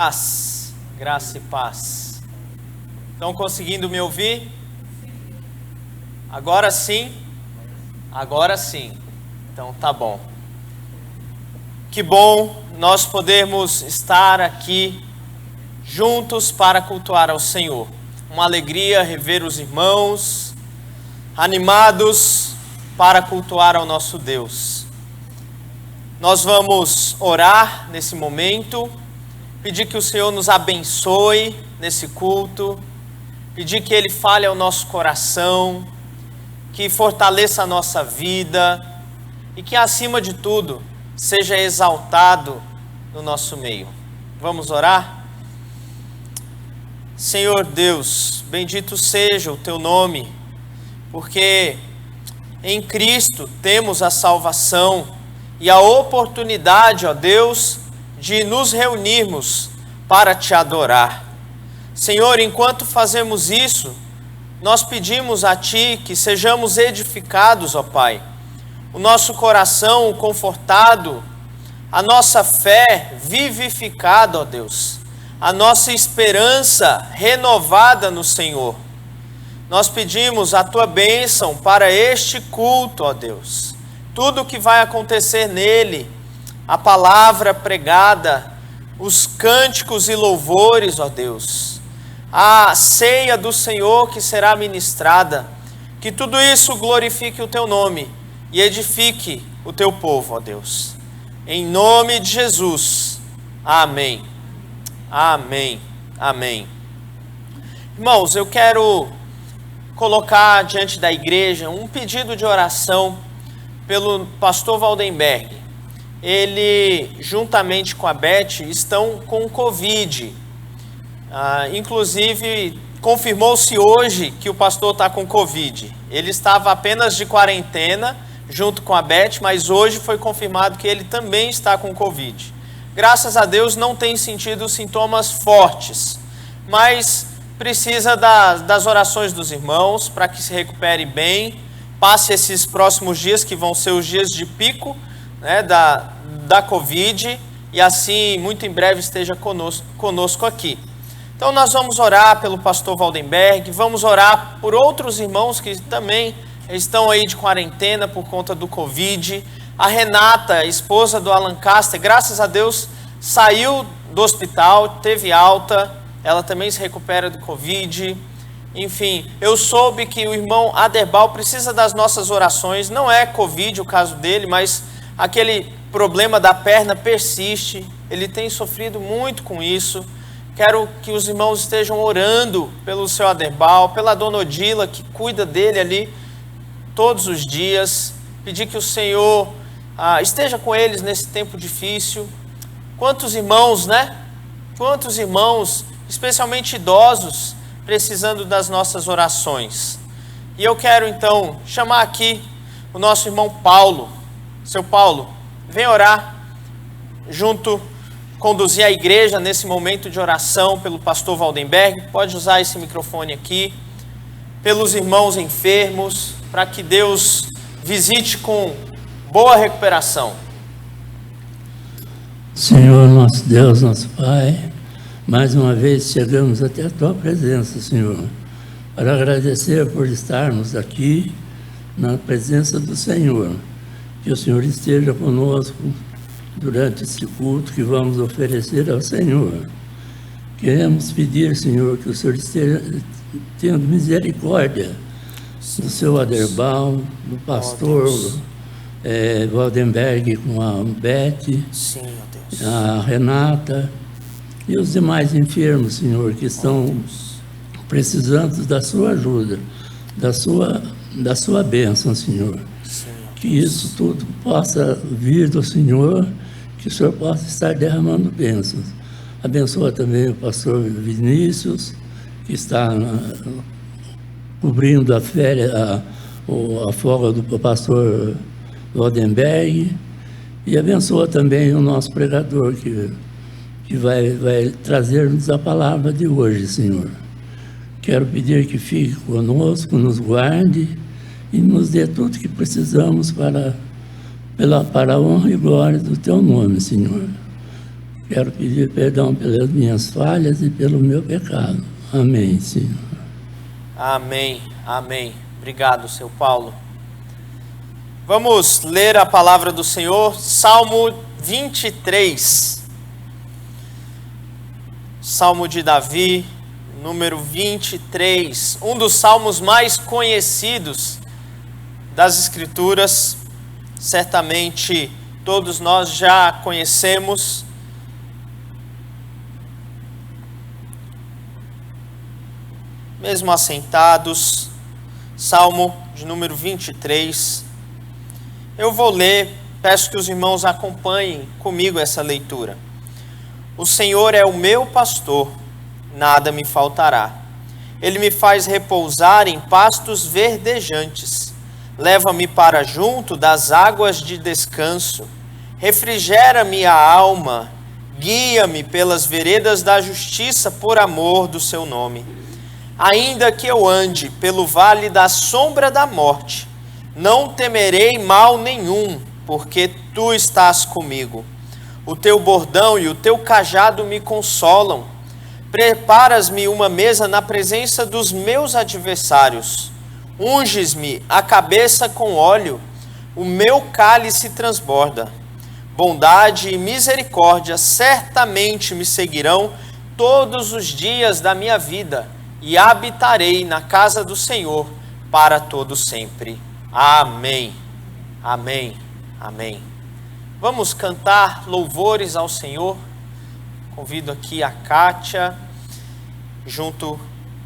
Paz, graça e paz. Estão conseguindo me ouvir? Agora sim? Agora sim. Então tá bom. Que bom nós podermos estar aqui juntos para cultuar ao Senhor. Uma alegria rever os irmãos, animados para cultuar ao nosso Deus. Nós vamos orar nesse momento, pedir que o Senhor nos abençoe nesse culto, pedir que Ele fale ao nosso coração, que fortaleça a nossa vida e que, acima de tudo, seja exaltado no nosso meio. Vamos orar? Senhor Deus, bendito seja o Teu nome, porque em Cristo temos a salvação e a oportunidade, ó Deus, de nos reunirmos para Te adorar. Senhor, enquanto fazemos isso, nós pedimos a Ti que sejamos edificados, ó Pai, o nosso coração confortado, a nossa fé vivificada, ó Deus, a nossa esperança renovada no Senhor. Nós pedimos a Tua bênção para este culto, ó Deus. Tudo o que vai acontecer nele, a palavra pregada, os cânticos e louvores, ó Deus, a ceia do Senhor que será ministrada, que tudo isso glorifique o Teu nome e edifique o Teu povo, ó Deus. Em nome de Jesus. Amém. Amém. Amém. Irmãos, eu quero colocar diante da igreja um pedido de oração pelo pastor Valdenberg. Ele, juntamente com a Beth, estão com Covid. Inclusive, confirmou-se hoje que o pastor está com Covid. Ele estava apenas de quarentena, junto com a Beth, mas hoje foi confirmado que ele também está com Covid. Graças a Deus não tem sentido sintomas fortes, mas precisa das orações dos irmãos para que se recupere bem, passe esses próximos dias que vão ser os dias de pico, né, da Covid, e assim muito em breve esteja conosco aqui. Então nós vamos orar pelo pastor Valdenberg, vamos orar por outros irmãos que também estão aí de quarentena por conta do Covid. A Renata, esposa do Alan Caster, graças a Deus saiu do hospital, teve alta, ela também se recupera do Covid. Enfim, eu soube que o irmão Aderbal precisa das nossas orações. Não é Covid o caso dele, mas aquele problema da perna persiste. Ele tem sofrido muito com isso. Quero que os irmãos estejam orando pelo seu Aderbal, pela dona Odila, que cuida dele ali todos os dias. Pedir que o Senhor esteja com eles nesse tempo difícil. Quantos irmãos, né? Quantos irmãos, especialmente idosos, precisando das nossas orações. E eu quero então chamar aqui o nosso irmão Paulo. Seu Paulo, vem orar junto, conduzir a igreja nesse momento de oração pelo pastor Valdenberg. Pode usar esse microfone aqui, pelos irmãos enfermos, para que Deus visite com boa recuperação. Senhor, nosso Deus, nosso Pai, mais uma vez chegamos até a Tua presença, Senhor, para agradecer por estarmos aqui na presença do Senhor. Que o Senhor esteja conosco durante esse culto que vamos oferecer ao Senhor. Queremos pedir, Senhor, que o Senhor esteja tendo misericórdia do seu Aderbal, do pastor Valdenberg com a Beth, Sim, ó Deus. a Renata e os demais enfermos, Senhor, que estão precisando da sua ajuda, da sua bênção, Senhor. Sim, Que isso tudo possa vir do Senhor, que o Senhor possa estar derramando bênçãos. Abençoa também o pastor Vinícius, que está cobrindo a férias, a folga do pastor Valdenberg, e abençoa também o nosso pregador, que vai trazer-nos a palavra de hoje, Senhor. Quero pedir que fique conosco, nos guarde e nos dê tudo que precisamos para a honra e glória do Teu nome, Senhor. Quero pedir perdão pelas minhas falhas e pelo meu pecado. Amém, Senhor. Amém, amém. Obrigado, seu Paulo. Vamos ler a palavra do Senhor, Salmo 23. Salmo de Davi, número 23. Um dos salmos mais conhecidos das Escrituras. Certamente todos nós já conhecemos. Mesmo assentados, Salmo de número 23. Eu vou ler, peço que os irmãos acompanhem comigo essa leitura. O Senhor é o meu pastor, nada me faltará. Ele me faz repousar em pastos verdejantes. Leva-me para junto das águas de descanso. Refrigera-me a alma. Guia-me pelas veredas da justiça por amor do seu nome. Ainda que eu ande pelo vale da sombra da morte, não temerei mal nenhum, porque tu estás comigo. O teu bordão e o teu cajado me consolam. Preparas-me uma mesa na presença dos meus adversários. Unges-me a cabeça com óleo, o meu cálice transborda. Bondade e misericórdia certamente me seguirão todos os dias da minha vida, e habitarei na casa do Senhor para todo sempre. Amém, amém, amém. Vamos cantar louvores ao Senhor. Convido aqui a Kátia, junto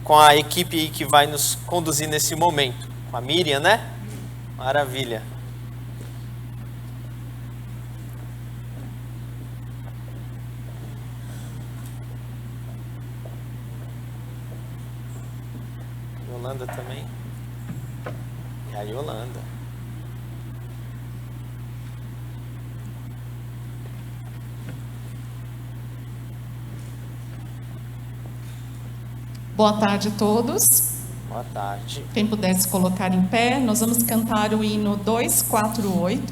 com a equipe que vai nos conduzir nesse momento. Com a Miriam, né? Maravilha. Yolanda também. E a Yolanda. Boa tarde a todos. Boa tarde. Quem pudesse colocar em pé, nós vamos cantar o hino 248.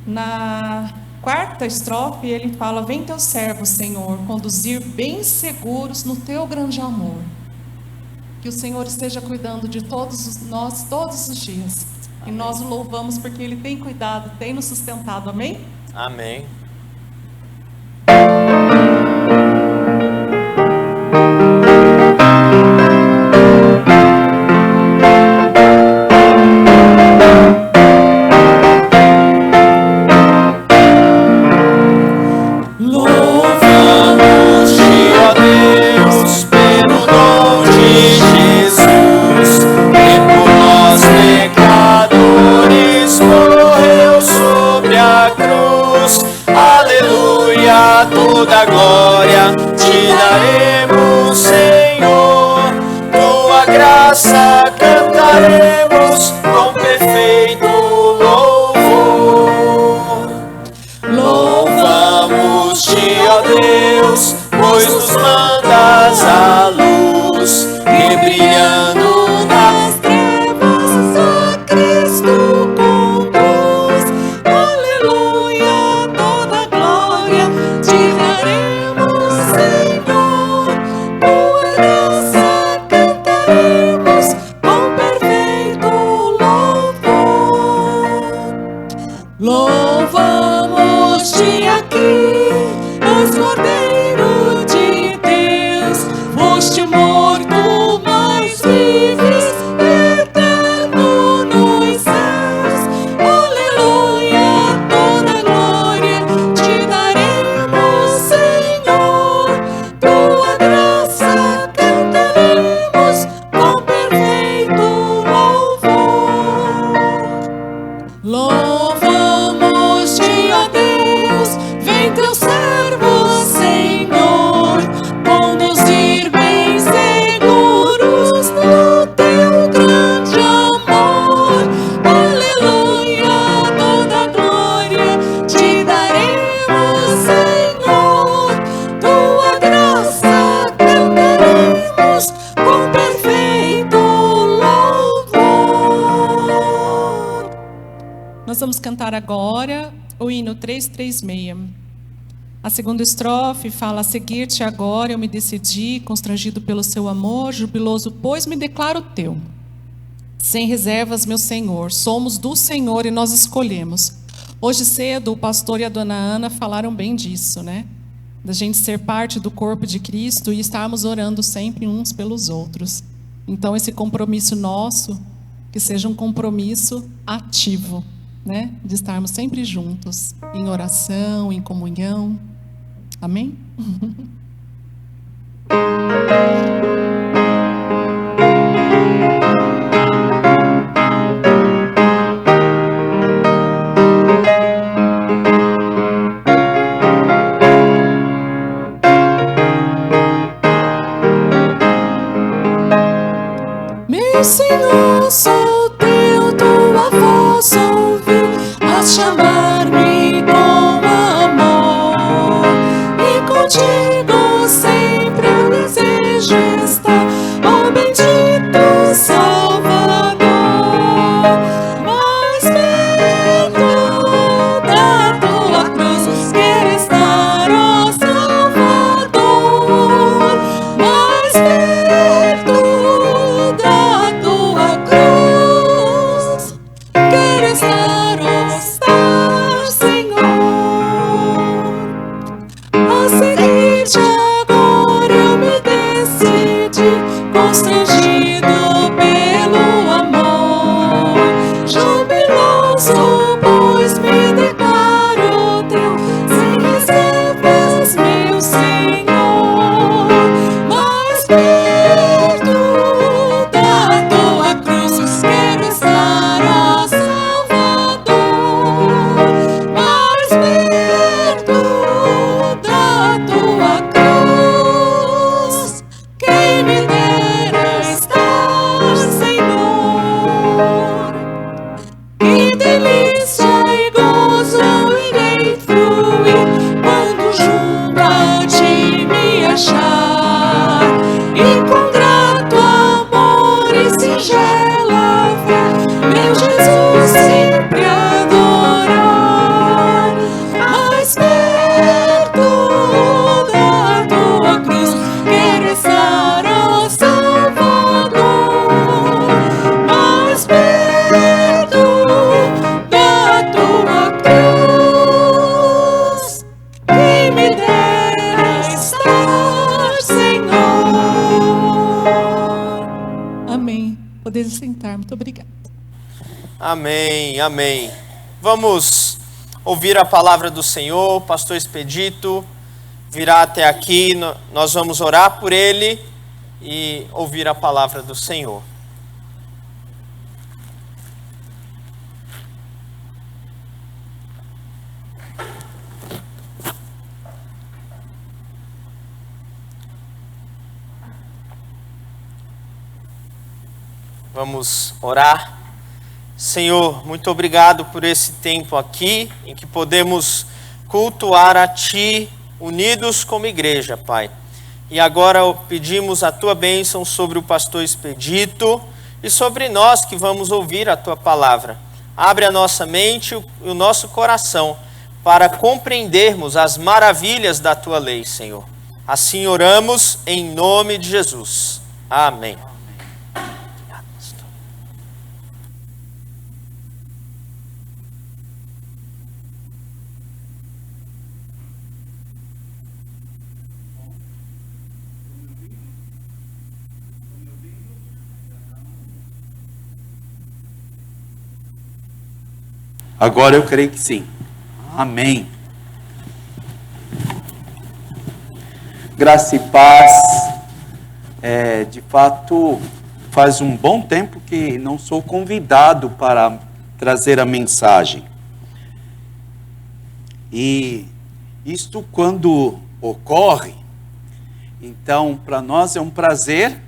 Na quarta estrofe, ele fala: vem teu servo, Senhor, conduzir bem seguros no teu grande amor. Que o Senhor esteja cuidando de todos nós todos os dias. Amém. E nós o louvamos porque Ele tem cuidado, tem nos sustentado. Amém? Amém. Toda glória te daremos, Senhor. Tua graça cantaremos com perfeito louvor. Louvamos-te, ó Deus, pois nos mandas a luz, que brilhando nas trevas a Cristo conduz. Aleluia, toda glória te daremos, Senhor. Tua graça cantaremos com perfeito louvor. Louvamos-te aqui, pois Cordeiro de Deus, foste morto, mas vives, eterno nos céus. Aleluia, toda glória te daremos, Senhor. Tua graça cantaremos com perfeito louvor. Louvamos-te, ó Deus, vem teu servo, Senhor, conduzir bem seguros no teu grande amor. Aleluia, toda glória te daremos, Senhor. Tua graça cantaremos com perfeito louvor. Nós vamos cantar agora o hino 336. A segunda estrofe fala: a seguir-te agora eu me decidi, constrangido pelo seu amor, jubiloso, pois me declaro teu. Sem reservas, meu Senhor, somos do Senhor e nós escolhemos. Hoje cedo, o pastor e a dona Ana falaram bem disso, né? Da gente ser parte do corpo de Cristo e estarmos orando sempre uns pelos outros. Então, esse compromisso nosso, que seja um compromisso ativo, né? De estarmos sempre juntos, em oração, em comunhão. Amém? Meu Senhor, sou teu, tua voz ouvi, a chamar-me com amor. E contigo sempre eu desejo estar, ó bendito Salvador. Mais perto da tua cruz quero estar, ó Salvador. Mais perto da tua cruz quero estar, Senhor. A seguir-te agora eu me decidi, constrangido pelo amor, jubiloso, pois me declaro teu, sem reservas, meu Senhor. Mais perto da tua cruz quero estar, ó Salvador. Mais perto da tua cruz, quem me dera estar, Senhor. Que delícia e gozo irei fruir quando junto a ti me achar, e com grato amor e singela fé, meu Jesus sempre adorar. Mais perto da tua cruz quero estar, ó Salvador. Mais perto da tua cruz, quem me dera estar, Senhor. Amém. Poder sentar. Muito obrigada. Amém, amém. Vamos ouvir a palavra do Senhor. Pastor Expedito virá até aqui, nós vamos orar por ele e ouvir a palavra do Senhor. Vamos orar. Senhor, muito obrigado por esse tempo aqui, em que podemos cultuar a Ti, unidos como igreja, Pai. E agora pedimos a Tua bênção sobre o pastor Expedito e sobre nós que vamos ouvir a Tua palavra. Abre a nossa mente e o nosso coração para compreendermos as maravilhas da Tua lei, Senhor. Assim oramos em nome de Jesus. Amém. Agora eu creio que sim. Amém. Graça e paz. De fato, faz um bom tempo que não sou convidado para trazer a mensagem. E isto quando ocorre, então para nós é um prazer,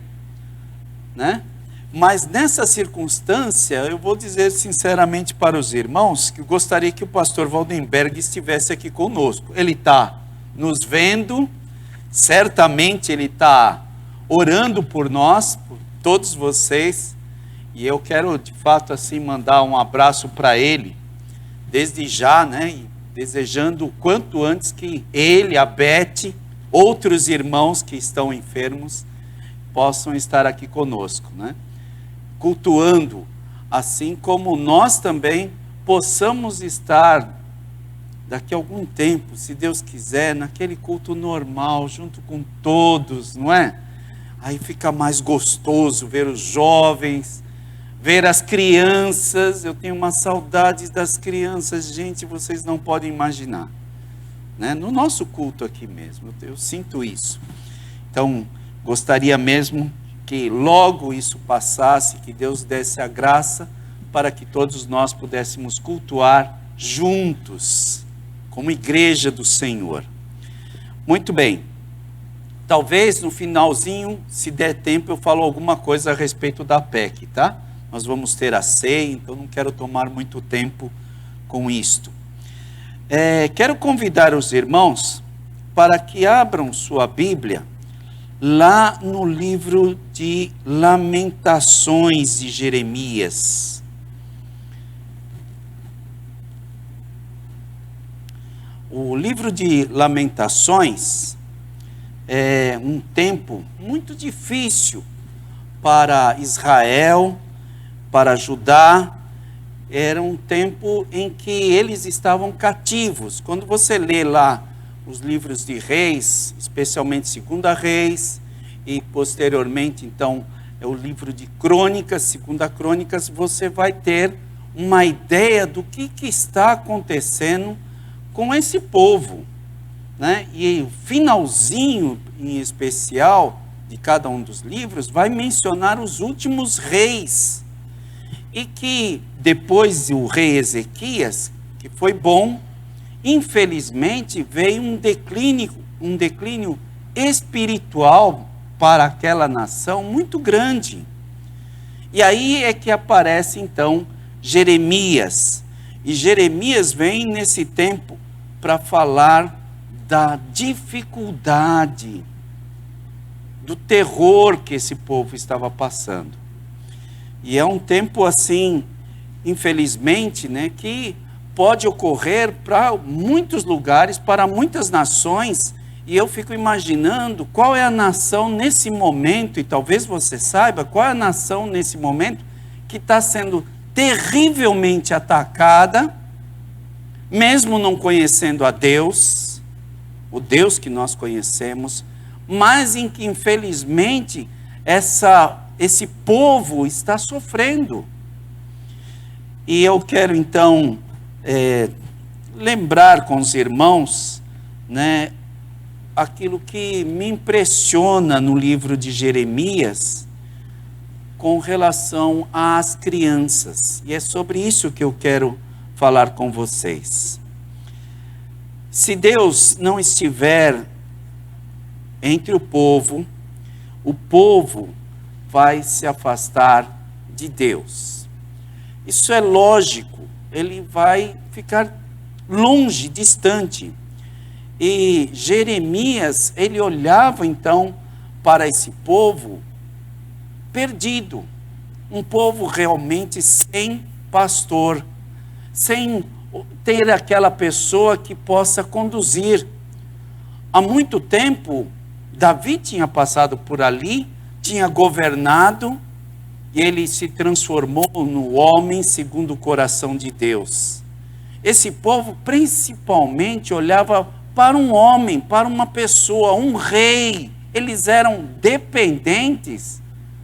né? Mas nessa circunstância, eu vou dizer sinceramente para os irmãos que eu gostaria que o pastor Waldenberg estivesse aqui conosco. Ele está nos vendo, certamente ele está orando por nós, por todos vocês, e eu quero de fato assim mandar um abraço para ele, desde já, né? E desejando o quanto antes que ele, a Beth, outros irmãos que estão enfermos, possam estar aqui conosco, né? Cultuando, assim como nós também possamos estar daqui a algum tempo, se Deus quiser, naquele culto normal, junto com todos, não é? Aí fica mais gostoso ver os jovens, ver as crianças. Eu tenho uma saudade das crianças, gente, vocês não podem imaginar, né? No nosso culto aqui mesmo, eu sinto isso. Então, gostaria mesmo que logo isso passasse, que Deus desse a graça para que todos nós pudéssemos cultuar juntos, como igreja do Senhor. Muito bem. Talvez no finalzinho, se der tempo, eu falo alguma coisa a respeito da PEC, tá? Nós vamos ter a ceia, então não quero tomar muito tempo com isto. Quero convidar os irmãos para que abram sua Bíblia lá no livro de Lamentações de Jeremias. O livro de Lamentações é um tempo muito difícil para Israel, para Judá. Era um tempo em que eles estavam cativos. Quando você lê lá os livros de Reis, especialmente 2 Reis, e posteriormente, então, é o livro de Crônicas, 2 Crônicas, você vai ter uma ideia do que está acontecendo com esse povo, né? E o finalzinho, em especial, de cada um dos livros, vai mencionar os últimos reis, e que depois o rei Ezequias, que foi bom, infelizmente veio um declínio espiritual para aquela nação muito grande. E aí é que aparece então Jeremias. E Jeremias vem nesse tempo para falar da dificuldade, do terror que esse povo estava passando. E é um tempo assim, infelizmente, né, que pode ocorrer para muitos lugares, para muitas nações, e eu fico imaginando qual é a nação nesse momento, e talvez você saiba qual é a nação nesse momento que está sendo terrivelmente atacada, mesmo não conhecendo a Deus, o Deus que nós conhecemos, mas em que infelizmente esse povo está sofrendo. E eu quero então lembrar com os irmãos, né, aquilo que me impressiona no livro de Jeremias com relação às crianças. E é sobre isso que eu quero falar com vocês. Se Deus não estiver entre o povo vai se afastar de Deus. Isso é lógico, ele vai ficar longe, distante. E Jeremias, ele olhava então para esse povo perdido, um povo realmente sem pastor, sem ter aquela pessoa que possa conduzir. Há muito tempo, Davi tinha passado por ali, tinha governado, e ele se transformou no homem segundo o coração de Deus. Esse povo principalmente olhava para um homem, para uma pessoa, um rei. Eles eram dependentes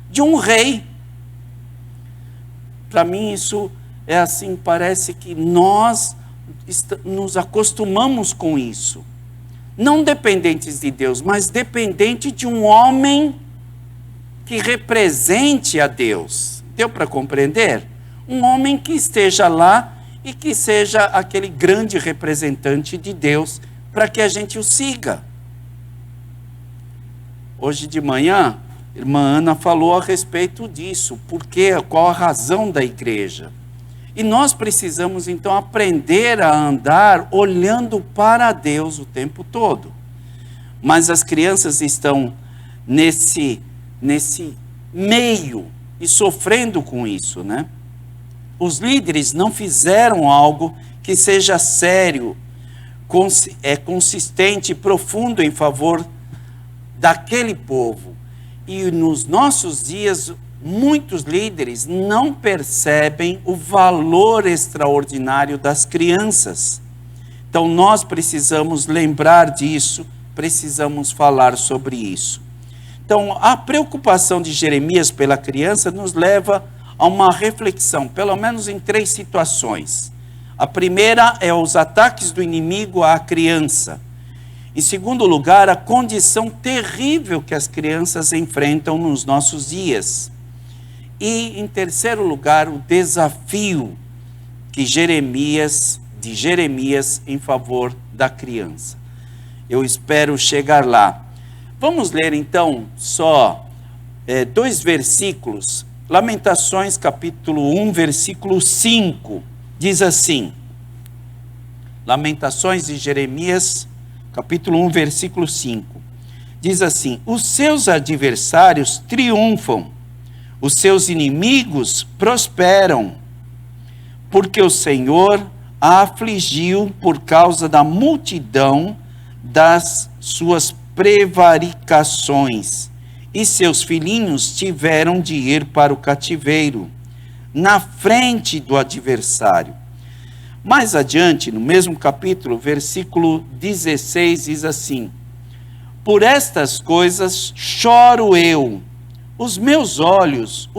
de um rei. Para mim isso é assim, parece que nós nos acostumamos com isso. Não dependentes de Deus, mas dependente de um homem que represente a Deus. Deu para compreender? Um homem que esteja lá e que seja aquele grande representante de Deus para que a gente o siga. Hoje de manhã, a irmã Ana falou a respeito disso, qual a razão da igreja. E nós precisamos então aprender a andar olhando para Deus o tempo todo. Mas as crianças estão nesse meio e sofrendo com isso, né? Os líderes não fizeram algo que seja sério consistente e profundo em favor daquele povo. E nos nossos dias, muitos líderes não percebem o valor extraordinário das crianças. Então nós precisamos lembrar disso, precisamos falar sobre isso. Então a preocupação de Jeremias pela criança nos leva a uma reflexão, pelo menos em 3 situações. A primeira é os ataques do inimigo à criança. Em segundo lugar, a condição terrível que as crianças enfrentam nos nossos dias. E em terceiro lugar, o desafio de Jeremias em favor da criança. Eu espero chegar lá. Vamos ler então só 2 versículos. Lamentações capítulo 1, versículo 5. Diz assim, Lamentações de Jeremias, capítulo 1, versículo 5. Diz assim: os seus adversários triunfam, os seus inimigos prosperam, porque o Senhor a afligiu por causa da multidão das suas prevaricações, e seus filhinhos tiveram de ir para o cativeiro, na frente do adversário. Mais adiante, no mesmo capítulo, versículo 16, diz assim: por estas coisas choro eu, os meus olhos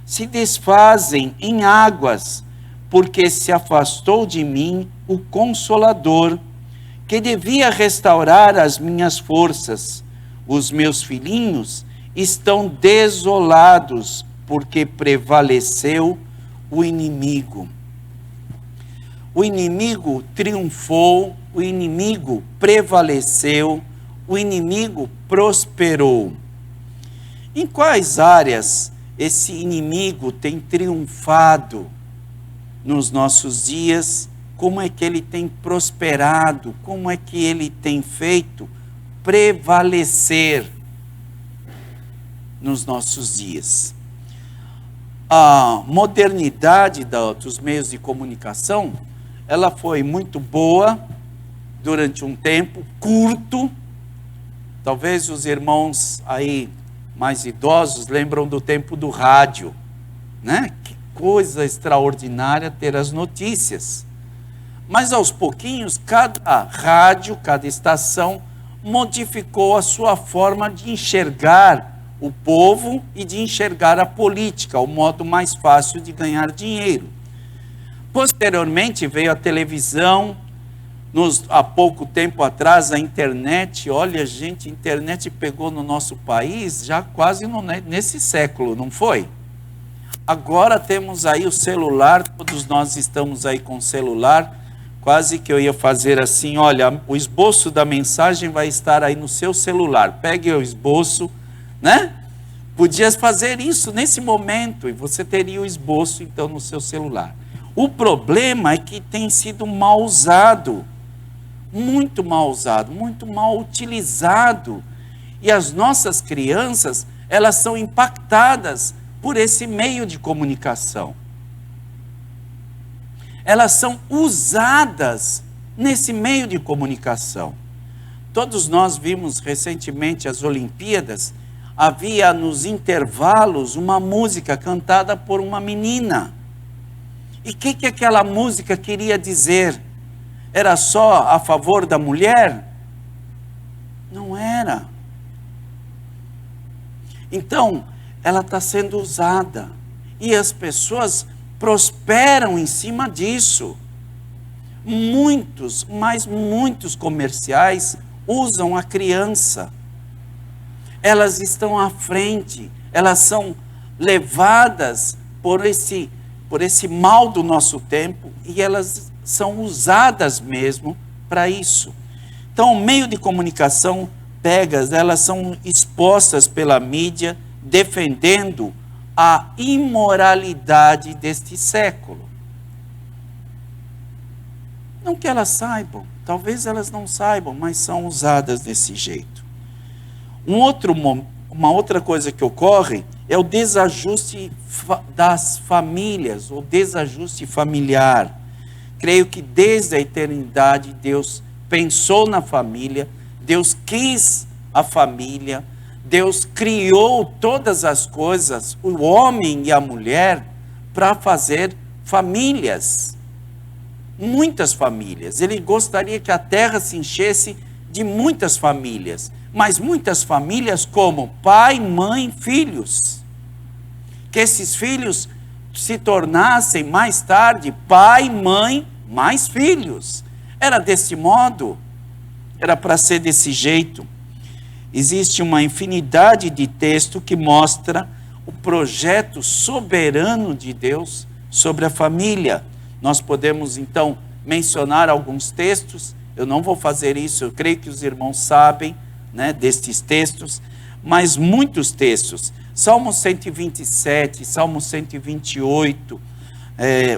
se desfazem em águas, porque se afastou de mim o Consolador, que devia restaurar as minhas forças. Os meus filhinhos estão desolados, porque prevaleceu o inimigo. O inimigo triunfou, o inimigo prevaleceu, o inimigo prosperou. Em quais áreas esse inimigo tem triunfado nos nossos dias? Como é que ele tem prosperado? Como é que ele tem feito prevalecer nos nossos dias? A modernidade dos meios de comunicação, ela foi muito boa durante um tempo curto. Talvez os irmãos aí mais idosos lembram do tempo do rádio, né? Que coisa extraordinária ter as notícias. Mas aos pouquinhos, cada rádio, cada estação modificou a sua forma de enxergar o povo e de enxergar a política, o modo mais fácil de ganhar dinheiro. Posteriormente veio a televisão, há pouco tempo atrás a internet. Olha, gente, a internet pegou no nosso país já quase nesse século, não foi? Agora temos aí o celular, todos nós estamos aí com o celular. Quase que eu ia fazer assim, olha, o esboço da mensagem vai estar aí no seu celular. Pegue o esboço, né? Podias fazer isso nesse momento e você teria o esboço então no seu celular. O problema é que tem sido mal usado, muito mal utilizado. E as nossas crianças, elas são impactadas por esse meio de comunicação. Elas são usadas nesse meio de comunicação. Todos nós vimos recentemente as Olimpíadas. Havia nos intervalos uma música cantada por uma menina. E o que aquela música queria dizer? Era só a favor da mulher? Não era. Então, ela está sendo usada. E as pessoas prosperam em cima disso. Muitos comerciais usam a criança. Elas estão à frente, elas são levadas por esse mal do nosso tempo e elas são usadas mesmo para isso. Então, o meio de comunicação elas são expostas pela mídia defendendo a imoralidade deste século. Não que elas saibam, talvez elas não saibam, mas são usadas desse jeito. Uma outra coisa que ocorre é o desajuste das famílias, o desajuste familiar. Creio que desde a eternidade Deus pensou na família, Deus quis a família, Deus criou todas as coisas, o homem e a mulher, para fazer famílias. Muitas famílias. Ele gostaria que a terra se enchesse de muitas famílias. Mas muitas famílias como pai, mãe, filhos. Que esses filhos se tornassem mais tarde pai, mãe, mais filhos. Era desse modo. Era para ser desse jeito. Existe uma infinidade de texto que mostra o projeto soberano de Deus sobre a família. Nós podemos então mencionar alguns textos. Eu não vou fazer isso, eu creio que os irmãos sabem, né, destes textos, mas muitos textos. Salmo 127, Salmo 128,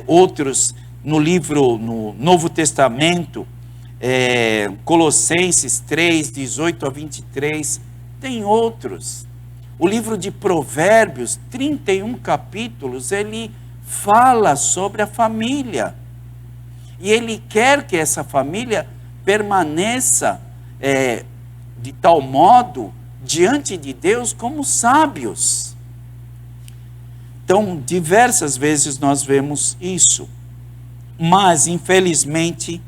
outros no livro, no Novo Testamento, Colossenses 3, 18 a 23, tem outros. O livro de Provérbios, 31 capítulos, ele fala sobre a família. E ele quer que essa família permaneça de tal modo diante de Deus como sábios. Então, diversas vezes nós vemos isso. Mas, infelizmente,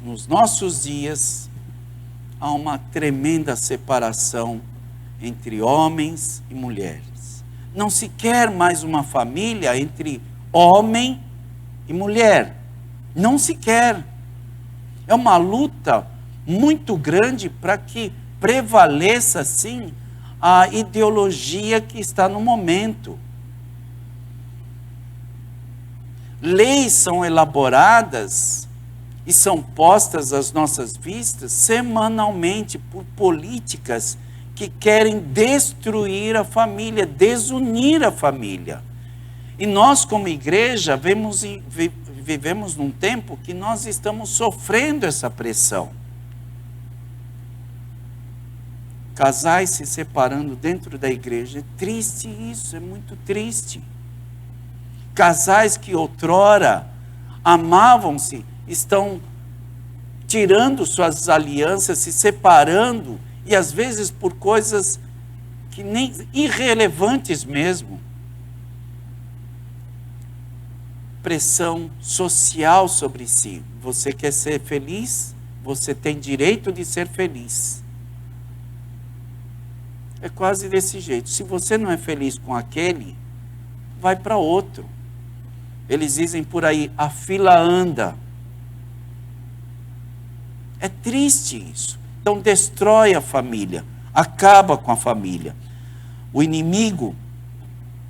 nos nossos dias, há uma tremenda separação entre homens e mulheres. Não se quer mais uma família entre homem e mulher. Não se quer. É uma luta muito grande para que prevaleça, sim, a ideologia que está no momento. Leis são elaboradas e são postas às nossas vistas semanalmente por políticas que querem destruir a família, desunir a família. E nós, como igreja, vivemos num tempo que nós estamos sofrendo essa pressão. Casais se separando dentro da igreja. É triste isso, é muito triste. Casais que outrora amavam-se, estão tirando suas alianças, se separando, e às vezes por coisas que nem irrelevantes mesmo. Pressão social sobre si. Você quer ser feliz? Você tem direito de ser feliz. É quase desse jeito. Se você não é feliz com aquele, vai para outro. Eles dizem por aí, a fila anda. É triste isso. Então destrói a família, acaba com a família. O inimigo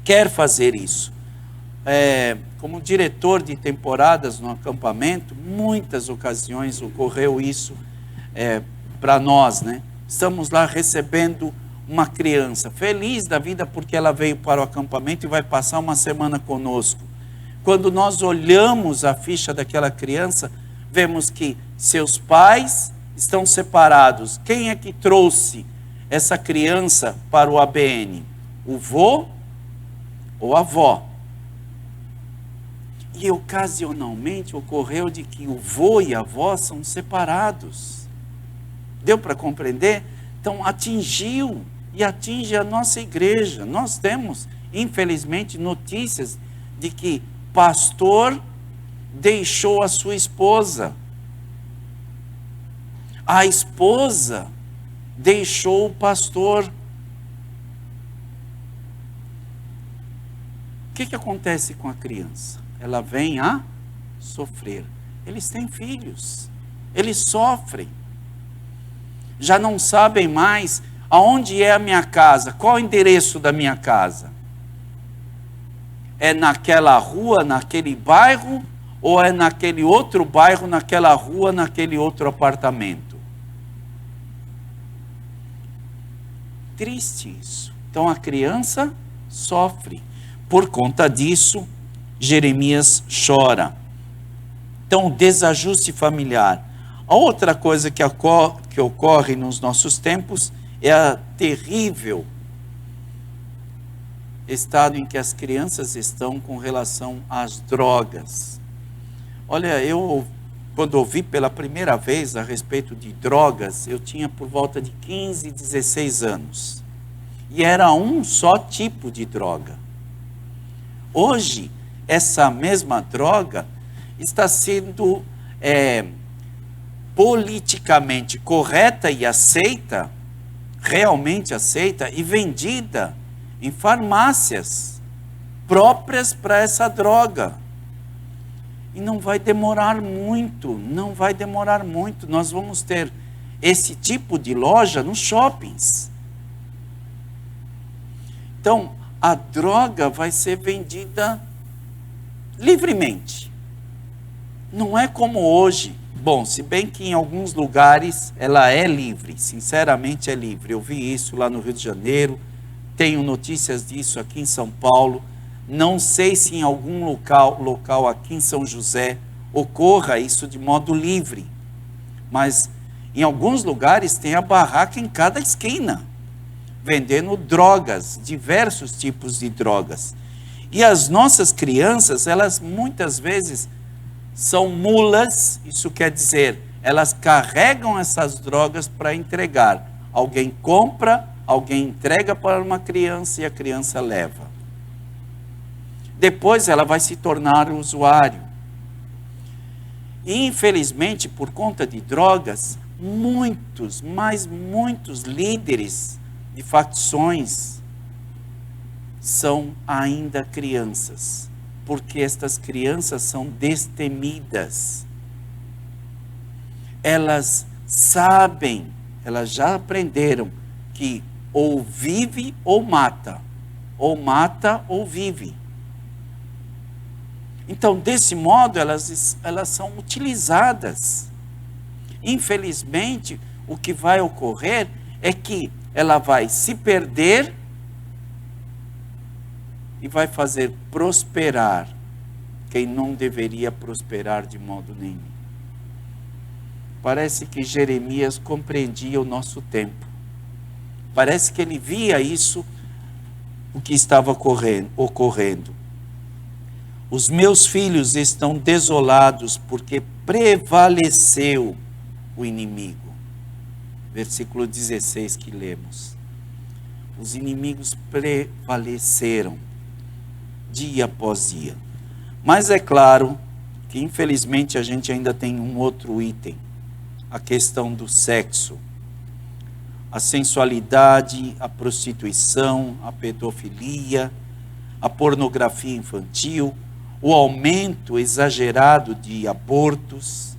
quer fazer isso. Como diretor de temporadas no acampamento, muitas ocasiões ocorreu isso para nós, né? Estamos lá recebendo uma criança, feliz da vida porque ela veio para o acampamento e vai passar uma semana conosco. Quando nós olhamos a ficha daquela criança, vemos que seus pais estão separados. Quem é que trouxe essa criança para o ABN? O vô ou a avó? E ocasionalmente ocorreu de que o vô e a avó são separados. Deu para compreender? Então atingiu e atinge a nossa igreja. Nós temos, infelizmente, notícias de que pastor deixou a sua esposa. A esposa deixou o pastor. O que acontece com a criança? Ela vem a sofrer. Eles têm filhos. Eles sofrem. Já não sabem mais aonde é a minha casa, qual é o endereço da minha casa. É naquela rua, naquele bairro, ou é naquele outro bairro, naquela rua, naquele outro apartamento? Triste isso. Então a criança sofre. Por conta disso, Jeremias chora. Então, o desajuste familiar. A outra coisa que ocorre nos nossos tempos é a terrível estado em que as crianças estão com relação às drogas. Olha, eu quando ouvi pela primeira vez a respeito de drogas, eu tinha por volta de 15, 16 anos. E era um só tipo de droga. Hoje, essa mesma droga está sendo politicamente correta e aceita, realmente aceita e vendida em farmácias próprias para essa droga. E não vai demorar muito, não vai demorar muito. Nós vamos ter esse tipo de loja nos shoppings. Então, a droga vai ser vendida livremente. Não é como hoje. Bom, se bem que em alguns lugares ela é livre, sinceramente é livre. Eu vi isso lá no Rio de Janeiro, tenho notícias disso aqui em São Paulo. Não sei se em algum local aqui em São José ocorra isso de modo livre. Mas em alguns lugares tem a barraca em cada esquina, vendendo drogas, diversos tipos de drogas. E as nossas crianças, elas muitas vezes são mulas, isso quer dizer, elas carregam essas drogas para entregar. Alguém compra, alguém entrega para uma criança e a criança leva. Depois ela vai se tornar usuário. E infelizmente, por conta de drogas, muitos líderes de facções são ainda crianças, porque estas crianças são destemidas. Elas sabem, elas já aprenderam que ou vive ou mata ou vive. Então, desse modo, elas são utilizadas. Infelizmente, o que vai ocorrer é que ela vai se perder e vai fazer prosperar quem não deveria prosperar de modo nenhum. Parece que Jeremias compreendia o nosso tempo. Parece que ele via isso, o que estava ocorrendo. Os meus filhos estão desolados porque prevaleceu o inimigo. Versículo 16 que lemos. Os inimigos prevaleceram dia após dia. Mas é claro que infelizmente a gente ainda tem um outro item. A questão do sexo. A sensualidade, a prostituição, a pedofilia, a pornografia infantil, o aumento exagerado de abortos,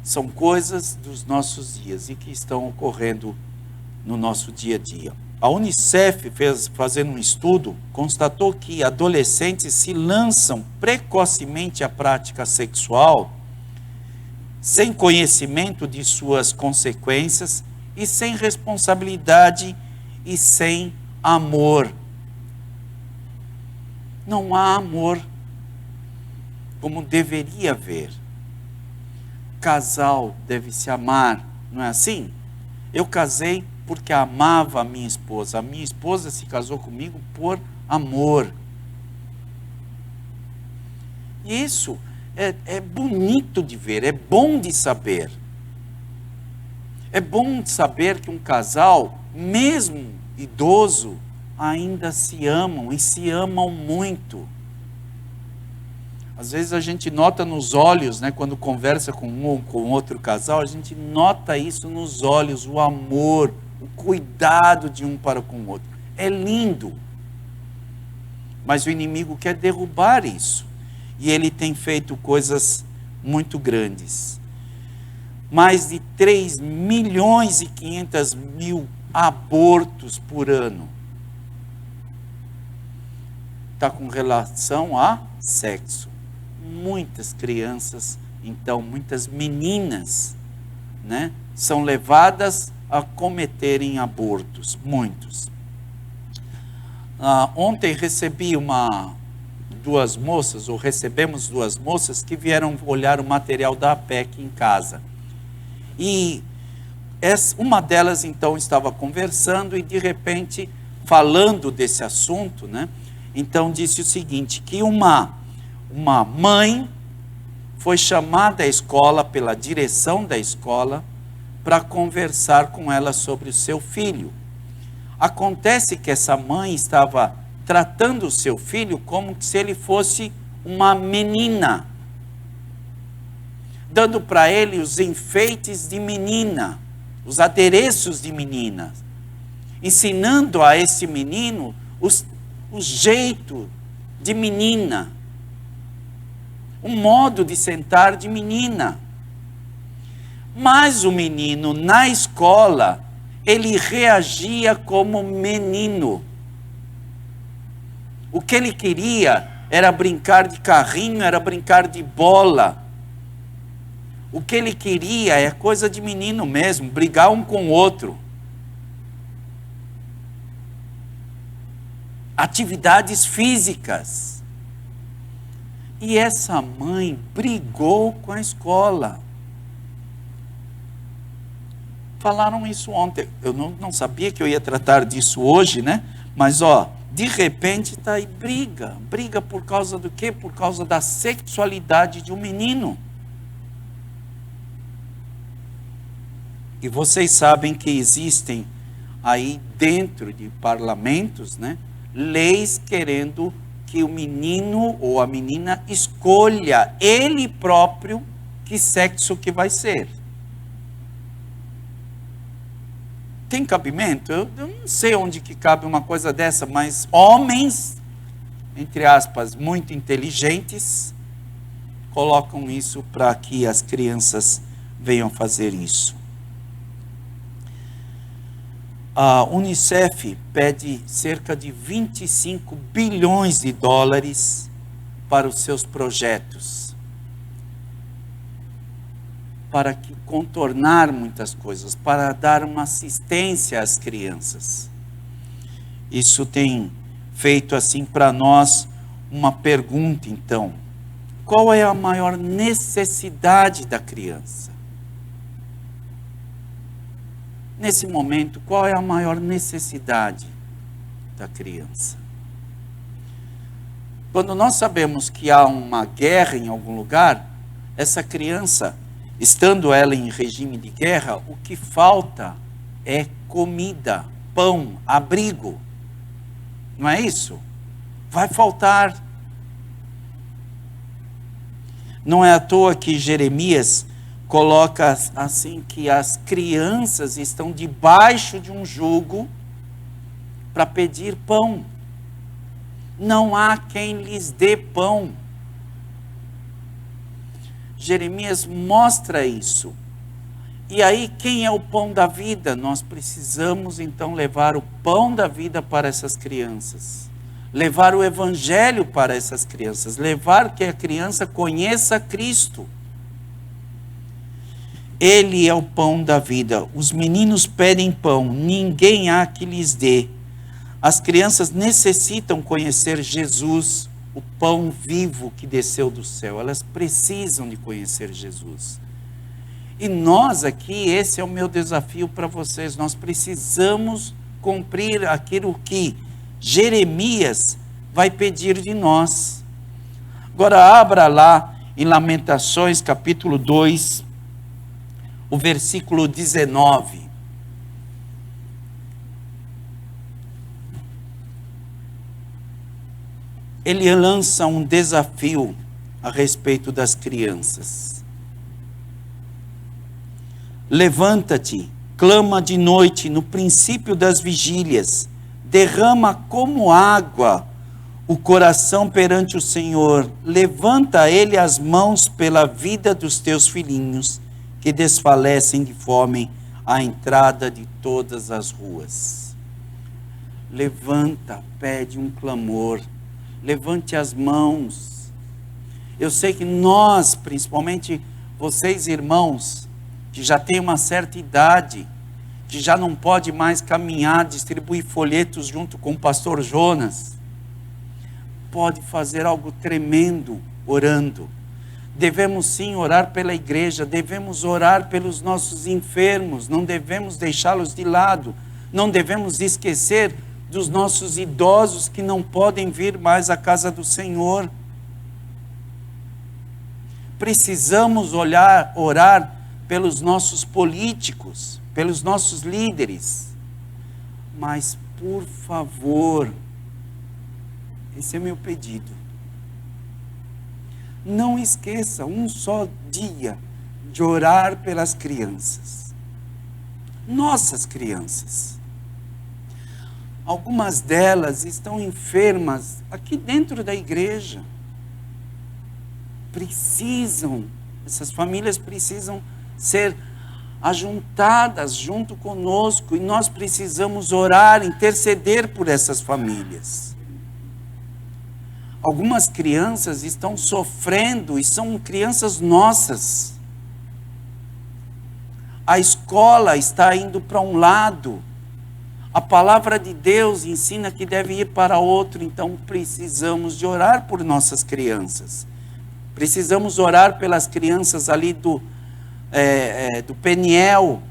são coisas dos nossos dias e que estão ocorrendo no nosso dia a dia. A Unicef, fazendo um estudo, constatou que adolescentes se lançam precocemente à prática sexual, sem conhecimento de suas consequências e sem responsabilidade e sem amor. Não há amor como deveria haver. Casal deve se amar, não é assim? Eu casei porque amava a minha esposa. A minha esposa se casou comigo por amor. E isso é bonito de ver, é bom de saber. É bom de saber que um casal, mesmo idoso, ainda se amam e se amam muito. Às vezes a gente nota nos olhos, né, quando conversa com um ou com outro casal, a gente nota isso nos olhos, o amor, o cuidado de um para com o outro. É lindo. Mas o inimigo quer derrubar isso. E ele tem feito coisas muito grandes. Mais de 3.500.000 abortos por ano. Está com relação a sexo. Muitas crianças, então, muitas meninas, né, são levadas a cometerem abortos, muitos. Ontem recebemos duas moças que vieram olhar o material da APEC em casa. E uma delas, então, estava conversando e, de repente, falando desse assunto, né, então disse o seguinte, que uma mãe foi chamada à escola pela direção da escola para conversar com ela sobre o seu filho. Acontece que essa mãe estava tratando o seu filho como se ele fosse uma menina, dando para ele os enfeites de menina, os adereços de menina, ensinando a esse menino o jeito de menina, um modo de sentar de menina. Mas o menino, na escola, ele reagia como menino. O que ele queria era brincar de carrinho, era brincar de bola. O que ele queria é coisa de menino mesmo, brigar um com o outro. Atividades físicas. E essa mãe brigou com a escola. Falaram isso ontem. Eu não sabia que eu ia tratar disso hoje, né? Mas, de repente está aí briga. Briga por causa do quê? Por causa da sexualidade de um menino. E vocês sabem que existem aí dentro de parlamentos, né, leis querendo que o menino ou a menina escolha ele próprio que sexo que vai ser. Tem cabimento? Eu não sei onde que cabe uma coisa dessa, mas homens, entre aspas, muito inteligentes, colocam isso para que as crianças venham fazer isso. A Unicef pede cerca de 25 bilhões de dólares para os seus projetos, para contornar muitas coisas, para dar uma assistência às crianças. Isso tem feito assim para nós uma pergunta, então: qual é a maior necessidade da criança? Nesse momento, qual é a maior necessidade da criança? Quando nós sabemos que há uma guerra em algum lugar, essa criança, estando ela em regime de guerra, o que falta é comida, pão, abrigo. Não é isso? Vai faltar. Não é à toa que Jeremias coloca assim que as crianças estão debaixo de um jugo para pedir pão. Não há quem lhes dê pão. Jeremias mostra isso. E aí, quem é o pão da vida? Nós precisamos então levar o pão da vida para essas crianças. Levar o evangelho para essas crianças. Levar que a criança conheça Cristo. Ele é o pão da vida. Os meninos pedem pão, ninguém há que lhes dê. As crianças necessitam conhecer Jesus, o pão vivo que desceu do céu. Elas precisam de conhecer Jesus. E nós aqui, esse é o meu desafio para vocês. Nós precisamos cumprir aquilo que Jeremias vai pedir de nós. Agora abra lá em Lamentações, capítulo 2, o versículo 19. Ele lança um desafio a respeito das crianças. Levanta-te, clama de noite, no princípio das vigílias, derrama como água o coração perante o Senhor, levanta a ele as mãos pela vida dos teus filhinhos, que desfalecem de fome à entrada de todas as ruas. Levanta, pede um clamor, levante as mãos. Eu sei que nós, principalmente vocês irmãos, que já têm uma certa idade, que já não pode mais caminhar, distribuir folhetos junto com o pastor Jonas, pode fazer algo tremendo orando. Devemos sim orar pela igreja, devemos orar pelos nossos enfermos, não devemos deixá-los de lado, não devemos esquecer dos nossos idosos que não podem vir mais à casa do Senhor. precisamos orar pelos nossos políticos, pelos nossos líderes. Mas, por favor, esse é meu pedido. Não esqueça um só dia de orar pelas crianças. Nossas crianças. Algumas delas estão enfermas aqui dentro da igreja. Essas famílias precisam ser ajuntadas junto conosco, e nós precisamos orar, interceder por essas famílias. Algumas crianças estão sofrendo e são crianças nossas. A escola está indo para um lado. A palavra de Deus ensina que deve ir para outro. Então precisamos de orar por nossas crianças. Precisamos orar pelas crianças ali do Peniel.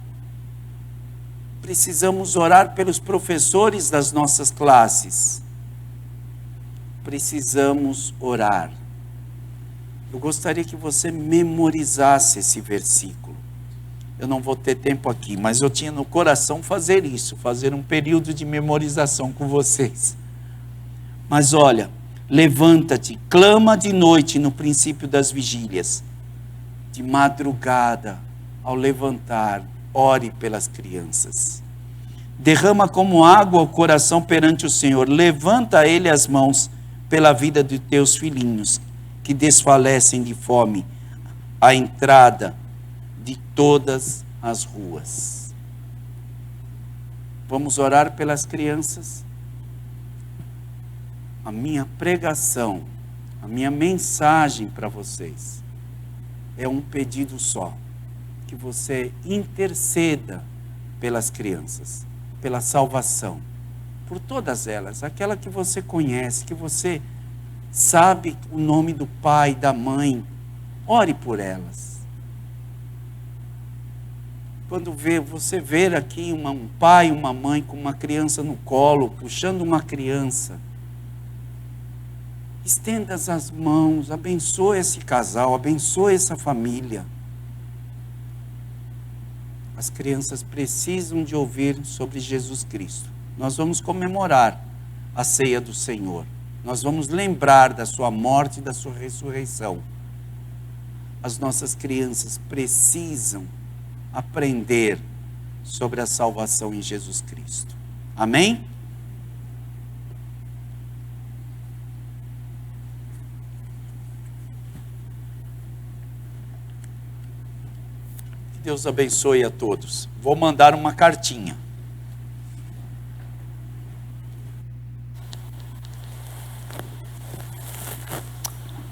Precisamos orar pelos professores das nossas classes. Precisamos orar. Eu gostaria que você memorizasse esse versículo. Eu não vou ter tempo aqui, mas eu tinha no coração fazer isso, fazer um período de memorização com vocês. Mas olha, levanta-te, clama de noite no princípio das vigílias. De madrugada, ao levantar, ore pelas crianças. Derrama como água o coração perante o Senhor. Levanta a Ele as mãos pela vida de teus filhinhos, que desfalecem de fome, à entrada de todas as ruas. Vamos orar pelas crianças? A minha pregação, a minha mensagem para vocês é um pedido só: que você interceda pelas crianças, pela salvação, por todas elas, aquela que você conhece, que você sabe o nome do pai, da mãe. Ore por elas. Quando você ver aqui um pai, uma mãe com uma criança no colo, puxando uma criança, estenda as mãos, abençoe esse casal, abençoe essa família. As crianças precisam de ouvir sobre Jesus Cristo. Nós vamos comemorar a ceia do Senhor. Nós vamos lembrar da sua morte e da sua ressurreição. As nossas crianças precisam aprender sobre a salvação em Jesus Cristo. Amém? Que Deus abençoe a todos. Vou mandar uma cartinha.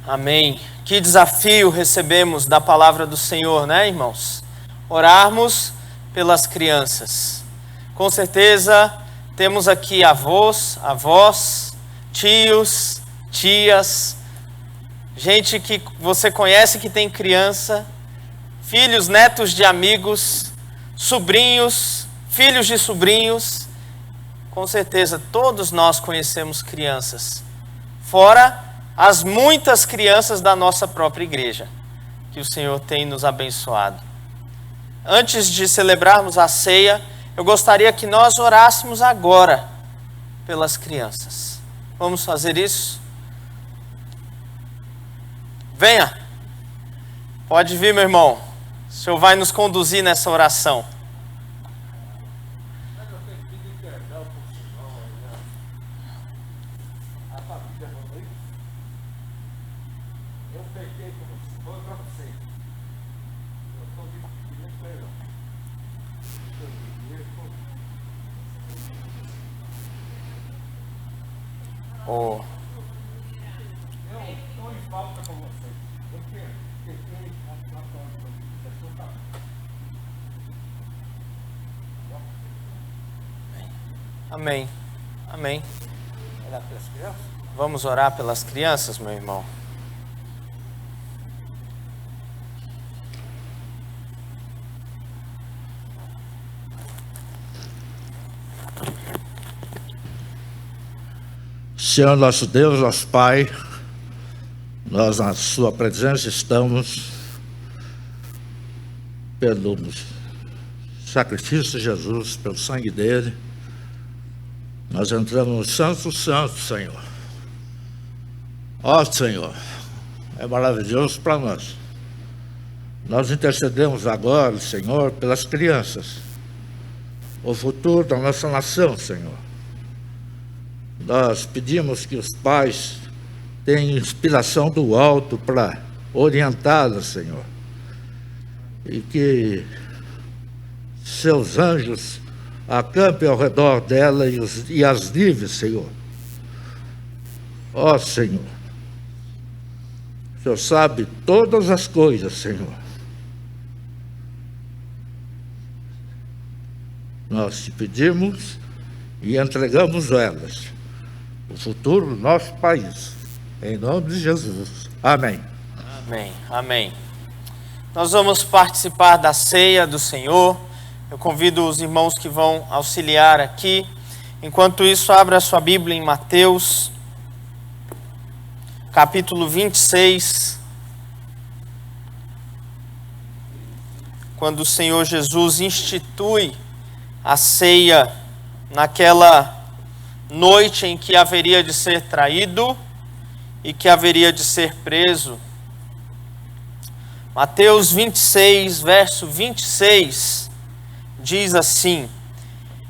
Amém. Que desafio recebemos da palavra do Senhor, né, irmãos? Orarmos pelas crianças. Com certeza temos aqui avós, tios, tias, gente que você conhece que tem criança, filhos, netos de amigos, sobrinhos, filhos de sobrinhos. Com certeza todos nós conhecemos crianças, fora as muitas crianças da nossa própria igreja, que o Senhor tem nos abençoado. Antes de celebrarmos a ceia, eu gostaria que nós orássemos agora pelas crianças. Vamos fazer isso? Venha. Pode vir, meu irmão. O Senhor vai nos conduzir nessa oração. Oh. Amém. Amém. Vamos orar pelas crianças, meu irmão. Senhor nosso Deus, nosso Pai, Nós, na sua presença, estamos pelo sacrifício de Jesus, pelo sangue dele. Nós entramos no Santo Santo, Senhor. Ó Senhor, é maravilhoso para nós. Nós intercedemos agora, Senhor, pelas crianças, o futuro da nossa nação, Senhor. Nós pedimos que os pais tenham inspiração do alto para orientá-las, Senhor, e que seus anjos acampem ao redor dela e as livre, Senhor. Ó Senhor, o Senhor sabe todas as coisas, Senhor. Nós te pedimos e entregamos elas, o futuro do nosso país, em nome de Jesus. Amém. Amém, amém. Nós vamos participar da ceia do Senhor. Eu convido os irmãos que vão auxiliar aqui. Enquanto isso, abra a sua Bíblia em Mateus, capítulo 26. Quando o Senhor Jesus institui a ceia naquela noite em que haveria de ser traído e que haveria de ser preso. Mateus 26, verso 26, diz assim: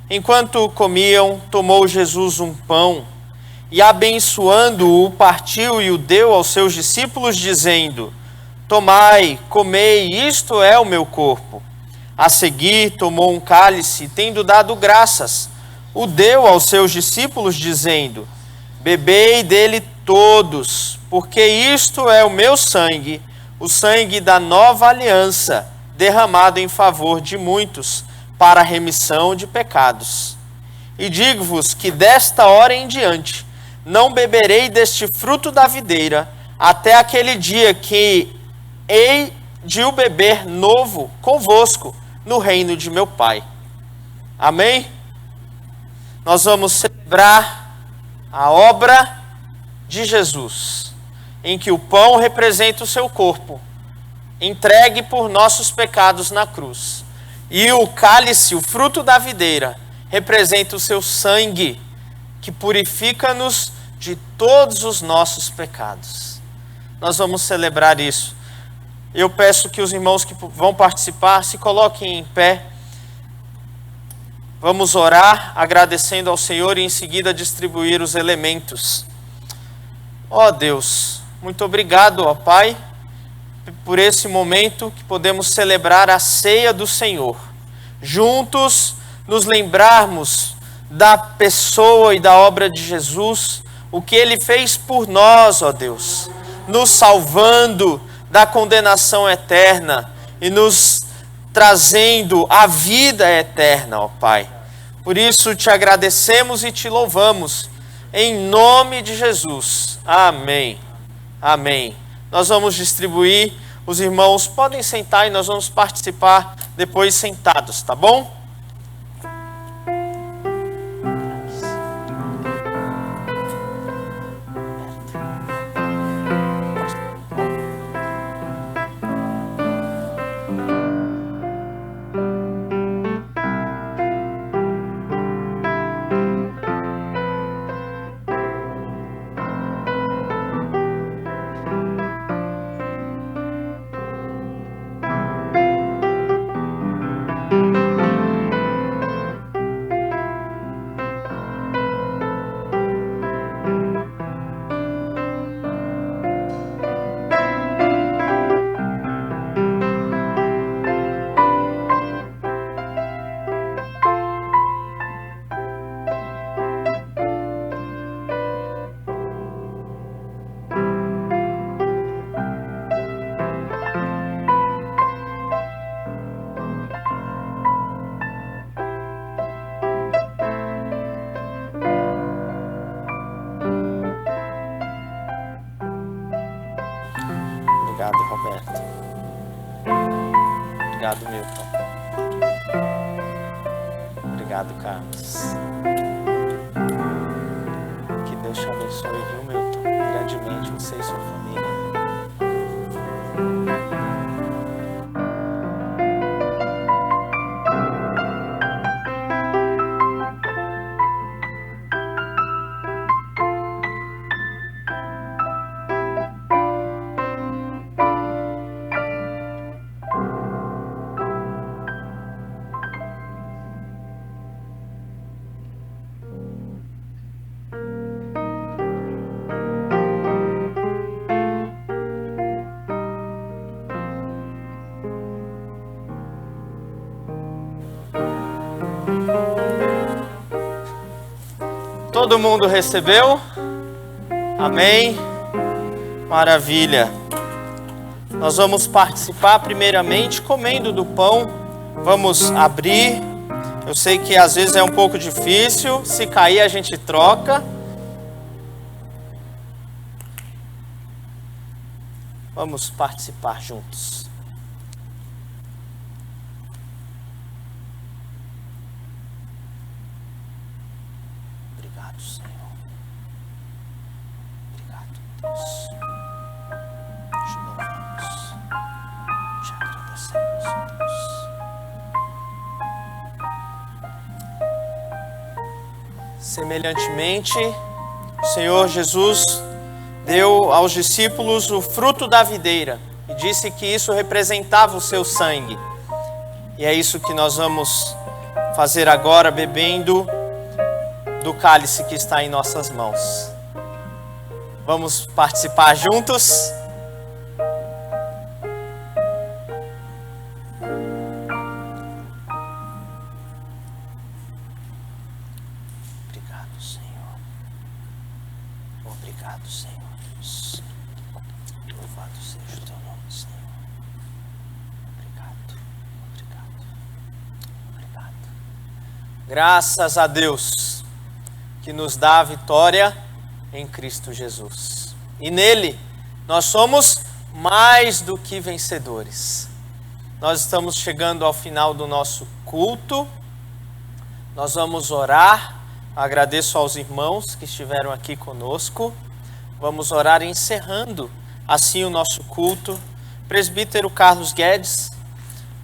Enquanto comiam, tomou Jesus um pão e, abençoando-o, partiu e o deu aos seus discípulos, dizendo: Tomai, comei, isto é o meu corpo. A seguir, tomou um cálice, tendo dado graças, o deu aos seus discípulos, dizendo: Bebei dele todos, porque isto é o meu sangue, o sangue da nova aliança, derramado em favor de muitos, para a remissão de pecados. E digo-vos que desta hora em diante não beberei deste fruto da videira, até aquele dia que hei de o beber novo convosco no reino de meu Pai. Amém? Nós vamos celebrar a obra de Jesus, em que o pão representa o seu corpo, entregue por nossos pecados na cruz, e o cálice, o fruto da videira, representa o seu sangue, que purifica-nos de todos os nossos pecados. Nós vamos celebrar isso. Eu peço que os irmãos que vão participar se coloquem em pé. Vamos orar agradecendo ao Senhor e em seguida distribuir os elementos. Ó Deus, muito obrigado, ó Pai, por esse momento que podemos celebrar a ceia do Senhor. Juntos nos lembrarmos da pessoa e da obra de Jesus, o que Ele fez por nós, ó Deus, nos salvando da condenação eterna e nos trazendo a vida eterna, ó Pai. Por isso te agradecemos e te louvamos, em nome de Jesus. Amém. Amém. Nós vamos distribuir, os irmãos podem sentar e nós vamos participar depois sentados, tá bom? Obrigado, Roberto. Obrigado, Milton. Obrigado, Carlos. Que Deus te abençoe, viu, Milton? Grandemente, você e sua família. mundo recebeu? Amém? Maravilha. Nós vamos participar primeiramente comendo do pão. Vamos abrir. Eu sei que às vezes é um pouco difícil. Se cair a gente troca. Vamos participar juntos. Obrigado, Senhor. Obrigado, Deus. Te louvamos. Te agradecemos, Deus. Semelhantemente, o Senhor Jesus deu aos discípulos o fruto da videira e disse que isso representava o seu sangue. E é isso que nós vamos fazer agora, bebendo do cálice que está em nossas mãos. Vamos participar juntos? Obrigado, Senhor. Obrigado, Senhor. Louvado seja o teu nome, Senhor. Obrigado, obrigado, obrigado. Graças a Deus que nos dá a vitória em Cristo Jesus. E nele nós somos mais do que vencedores. Nós estamos chegando ao final do nosso culto. Nós vamos orar. Agradeço aos irmãos que estiveram aqui conosco. Vamos orar encerrando assim o nosso culto. Presbítero Carlos Guedes,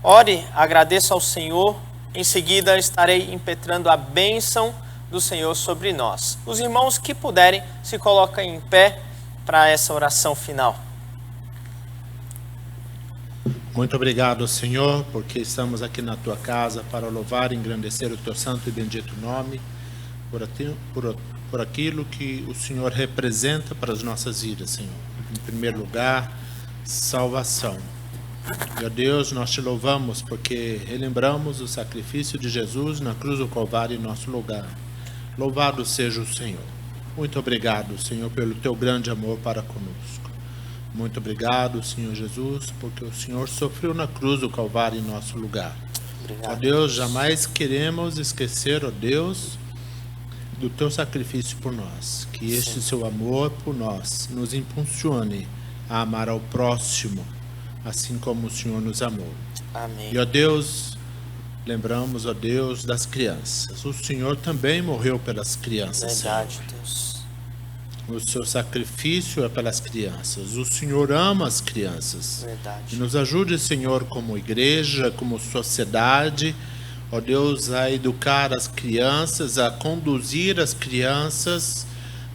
ore, agradeça ao Senhor. Em seguida estarei impetrando a bênção do Senhor sobre nós. Os irmãos que puderem, se coloquem em pé para essa oração final. Muito obrigado, Senhor, porque estamos aqui na Tua casa para louvar e engrandecer o Teu santo e bendito nome, por aquilo que o Senhor representa para as nossas vidas, Senhor. Em primeiro lugar, salvação. E, ó Deus, nós Te louvamos porque relembramos o sacrifício de Jesus na cruz do Calvário em nosso lugar. Louvado seja o Senhor. Muito obrigado, Senhor, pelo Teu grande amor para conosco. Muito obrigado, Senhor Jesus, porque o Senhor sofreu na cruz do Calvário em nosso lugar. Ó Deus, jamais queremos esquecer, ó Deus, do Teu sacrifício por nós. Que este Seu amor por nós nos impulsione a amar ao próximo, assim como o Senhor nos amou. Amém. E, ó Deus, lembramos, ó Deus, das crianças. O Senhor também morreu pelas crianças. Verdade, Senhor. Deus. O Seu sacrifício é pelas crianças. O Senhor ama as crianças. Verdade. E nos ajude, Senhor, como igreja, como sociedade, ó Deus, a educar as crianças, a conduzir as crianças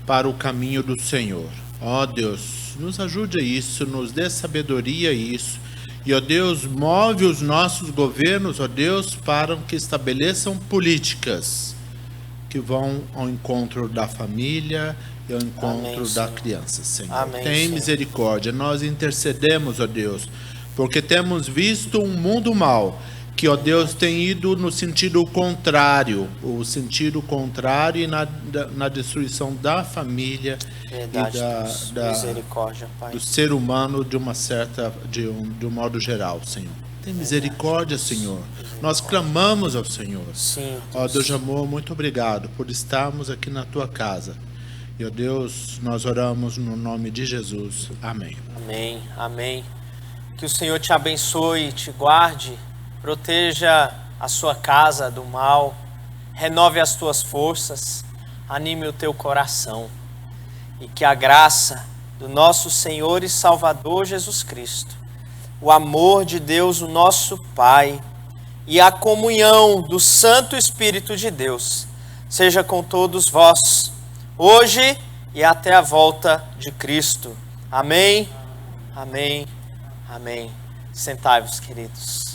para o caminho do Senhor. Ó Deus, nos ajude a isso, nos dê sabedoria a isso. E, ó Deus, move os nossos governos, ó Deus, para que estabeleçam políticas que vão ao encontro da família e ao encontro Amém, da Senhor. criança, Senhor. Amém, Tem Senhor. misericórdia. Nós intercedemos, ó Deus, porque temos visto um mundo mau, que, ó Deus, tem ido no sentido contrário, e na destruição da família. Verdade, E Deus. Misericórdia, Pai. do ser humano de um modo geral, Senhor. Tem misericórdia, Senhor. Nós clamamos ao Senhor. Sim, Ó Deus de amor, muito obrigado por estarmos aqui na Tua casa. E, ó Deus, nós oramos no nome de Jesus. Amém. Amém, amém. Que o Senhor te abençoe, te guarde, proteja a sua casa do mal, renove as tuas forças, anime o teu coração. E que a graça do nosso Senhor e Salvador Jesus Cristo, o amor de Deus, o nosso Pai, e a comunhão do Santo Espírito de Deus, seja com todos vós, hoje e até a volta de Cristo. Amém, amém, amém. Sentai-vos, queridos.